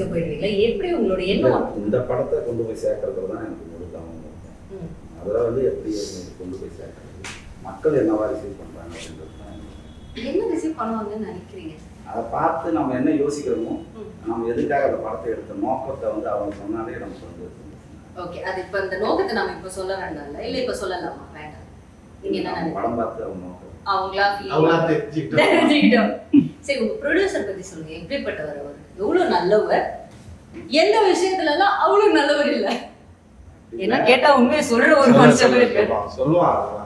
மியூசிக்ல போயிடுவீங்களா? எப்படி உங்களோட எண்ணம்? இந்த படத்தை கொண்டு போய் சேர்க்கறதுல தான் எனக்கு முழு கவனம் இருக்கும். அதில் வந்து எப்படி கொண்டு போய் சேர்க்கறது, மக்கள் என்னவா ரிசீவ் பண்ணுறாங்க அப்படின்றது தான். என்ன ரிசீவ் பண்ணுவாங்கன்னு நினைக்கிறீங்க? அதை பார்த்து நம்ம என்ன யோசிக்கிறோமோ, நம்ம எதுக்காக அந்த படத்தை எடுத்த நோக்கத்தை வந்து அவங்க சொன்னாலே நமக்கு வந்து. ஓகே, அது இப்போ அந்த நோக்கத்தை நம்ம இப்போ சொல்ல வேண்டாம்ல, இல்லை இப்போ சொல்லலாமா? வேண்டாம். நீங்க என்ன நினைக்கிறீங்க? படம் பார்த்து அவங்க நோக்கம் அவங்களா தெரிஞ்சுக்கிட்டோம். சரி, உங்க ப்ரொடியூசர் பத்தி சொல்லுங்க. எப்படிப்பட்டவர் அவர்? எவ்வளவு நல்லவர், எந்த விஷயத்துலலாம் அவ்வளவு நல்லவர் இல்ல? என்ன கேட்டா உண்மையை சொல்ற ஒரு மனுஷன் இருக்கு. சொல்லுவாங்க.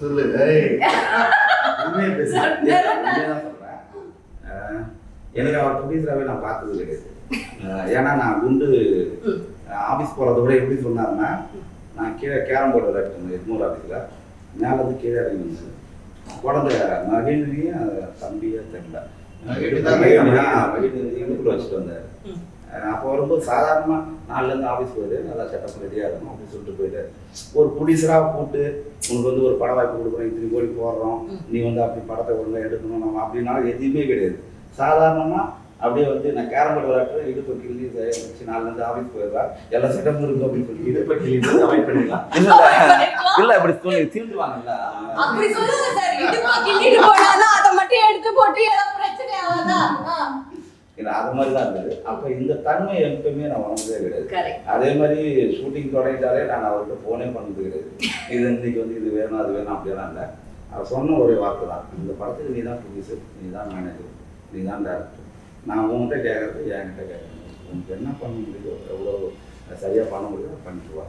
சொல்லு. உண்மையை பேசுறேன். எனக்கு அவர் ப்ரொடியூசராகவே நான் பார்த்தது கிடையாது. ஏன்னா நான் குண்டு ஆஃபீஸ் போகிறத விட எப்படி சொன்னாருன்னா, நான் கீழே கேரம் போர்டு விளையாட்டு எட்மூர் ஆஃபீஸில் மேலே வந்து கீழே இறங்கி வந்தது குழந்தை மகேந்திரியும் தம்பியே தெரியல மகேந்திரியும் வச்சுட்டு வந்தார். அப்போ வரும்போது சாதாரணமாக நாலுலேருந்து ஆஃபீஸ் போயிட்டு நல்லா செட்டப் ரெடியாக இருக்கும் அப்படின்னு சொல்லிட்டு போயிட்டார். ஒரு ப்ரொடியூசராக போட்டு உனக்கு வந்து ஒரு பட வாய்ப்பு கொடுக்குறோம், இத்தனை கோடி போடுறோம், நீ வந்து அப்படி படத்தை ஒழுங்காக எடுக்கணும் நம்ம அப்படின்னாலும் எதுவுமே கிடையாது. சாதாரணமாக அப்படியே வந்து நான் கேரம் போர்டு விளையாட்டு இடுப்பு கிள்ளி வச்சு நாலுலேருந்து ஆஃபீஸ் போயிடுறா, எல்லா செட்டப்பும் இருக்கும் அப்படின்னு சொல்லி இடுப்பு கிள்ளி அவாய்ட் பண்ணிடலாம். இல்லை அப்படி சொல்லி தீர்ந்துவாங்கல்ல. அப்படி சொல்லுங்க சார். இடுப்பு கிள்ளிட்டு போனானா அதை மட்டும் எடுத்து போட்டு ஏதாவது பிரச்சனை ஆகாதா? இல்லை அது மாதிரி தான் இருந்தது. அப்போ இந்த தன்மை எப்பவுமே நான் வளர்ந்ததே கிடையாது. அதே மாதிரி ஷூட்டிங் தொடங்கிட்டாலே நான் அவர்கிட்ட ஃபோனே பண்ணது கிடையாது. இது இன்னைக்கு வந்து இது வேணும் அது வேணும் அப்படியெல்லாம் இல்லை. அவர் சொன்ன ஒரே வார்த்தை தான், இந்த படத்துக்கு நீ தான் ப்ரொடியூசர், நீ தான் மேனேஜர், நீ தான் டேரக்டர். நான் உங்கள்கிட்ட கேட்கறது என்கிட்ட கேட்கணும். உனக்கு என்ன பண்ண முடியுதோ எவ்வளோ சரியாக பண்ண முடியுதோ பண்ணிட்டு வா.